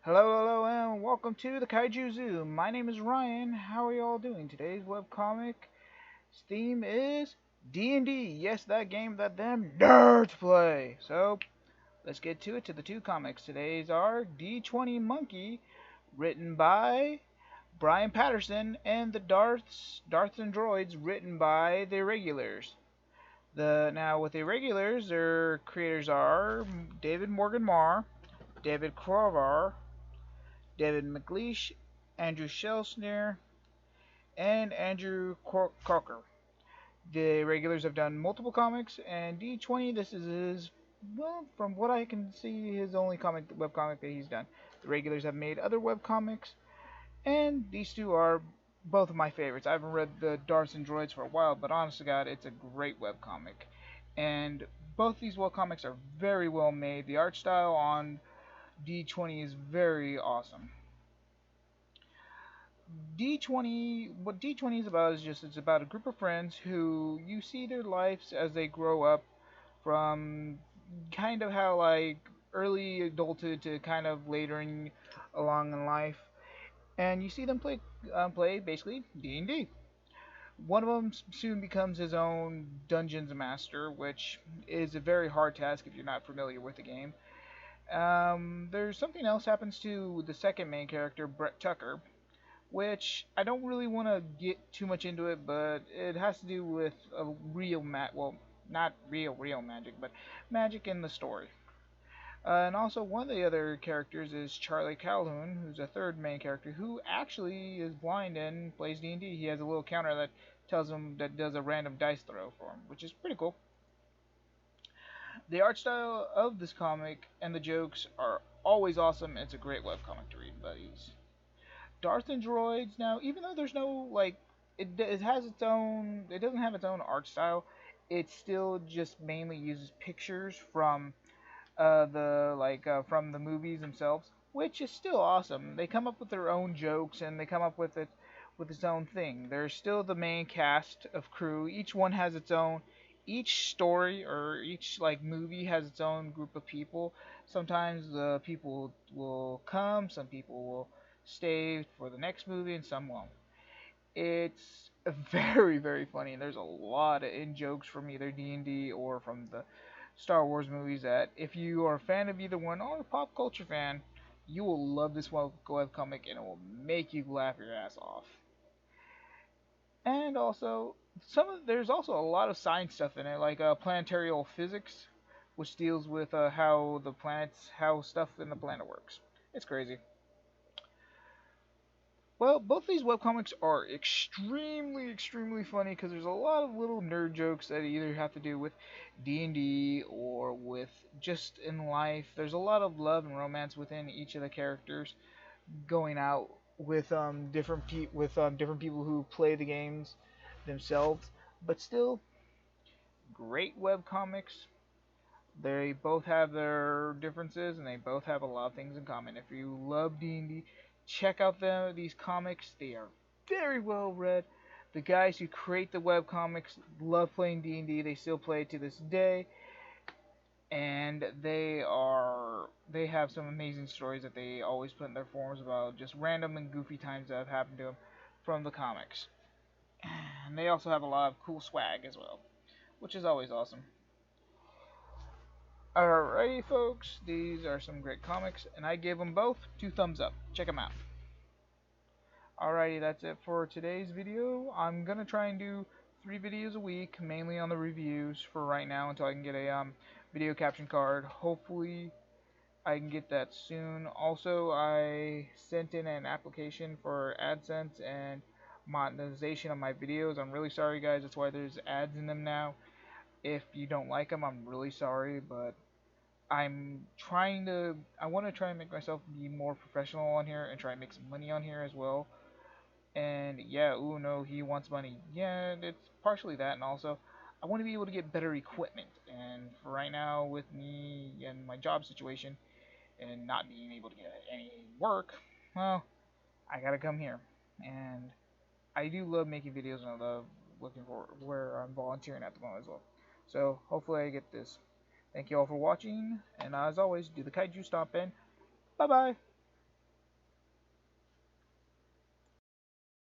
Hello, and welcome to the Kaiju Zoo. My name is Ryan. How are you all doing? Today's webcomic theme is D&D. Yes, that game that them nerds play. So, let's get to the two comics. Today's are D20 Monkey, written by Brian Patterson, and the Darths and Droids, written by the Irregulars. Now with the Irregulars, their creators are David Morgan Marr, David Krovar, David McLeish, Andrew Schelsner, and Andrew Cocker. The regulars have done multiple comics, and D20, this is his, well, from what I can see, his only webcomic that he's done. The regulars have made other webcomics, and these two are both of my favorites. I haven't read the Darths and Droids for a while, but honest to God, it's a great webcomic. And both these webcomics are very well made. The art style on D20 is very awesome. D20, what D20 is about is just it's about a group of friends who you see their lives as they grow up from kind of how like early adulthood to kind of later along in life, and you see them play basically D&D. One of them soon becomes his own dungeons master, which is a very hard task if you're not familiar with the game. There's something else happens to the second main character, Brett Tucker, which I don't really want to get too much into it, but it has to do with a well, not real magic, but magic in the story. And also, one of the other characters is Charlie Calhoun, who's a third main character who actually is blind and plays D&D. He has a little counter that tells him that does a random dice throw for him, which is pretty cool. The art style of this comic and the jokes are always awesome. It's a great webcomic to read, buddies. Darth and Droids. Now, even though there's no like, it has its own. It doesn't have its own art style. It still just mainly uses pictures from from the movies themselves, which is still awesome. They come up with their own jokes and they come up with its own thing. There's still the main cast of crew. Each one has its own. Each story or each like movie has its own group of people. Sometimes the people will come. Some people will stay for the next movie, and some won't. It's very funny. There's a lot of in jokes from either D&D or from the Star Wars movies that if you are a fan of either one or a pop culture fan, you will love this web comic and it will make you laugh your ass off. And also, there's also a lot of science stuff in it, like planetary physics, which deals with how stuff in the planet works. It's crazy. Well, both these webcomics are extremely funny because there's a lot of little nerd jokes that either have to do with D&D or with just in life. There's a lot of love and romance within each of the characters going out with different people who play the games themselves, but still great webcomics. They both have their differences and they both have a lot of things in common. If you love D&D, check out these comics. They are very well read. The guys who create the webcomics love playing D&D. They still play it to this day. And they have some amazing stories that they always put in their forums about just random and goofy times that have happened to them from the comics. And they also have a lot of cool swag as well, which is always awesome. Alrighty, folks, these are some great comics, and I gave them both 2 thumbs up. Check them out. Alrighty, that's it for today's video. I'm gonna try and do 3 videos a week, mainly on the reviews for right now until I can get a video caption card. Hopefully, I can get that soon. Also, I sent in an application for AdSense and monetization of my videos. I'm really sorry, guys. That's why there's ads in them now. If you don't like them, I'm really sorry, but I want to try and make myself be more professional on here and try and make some money on here as well. And yeah, ooh no, he wants money. Yeah, it's partially that, and also I want to be able to get better equipment. And for right now, with me and my job situation and not being able to get any work, well, I gotta come here. And I do love making videos, and I love looking for where I'm volunteering at the moment as well. So hopefully I get this. Thank you all for watching, and as always, do the kaiju stomp and bye bye.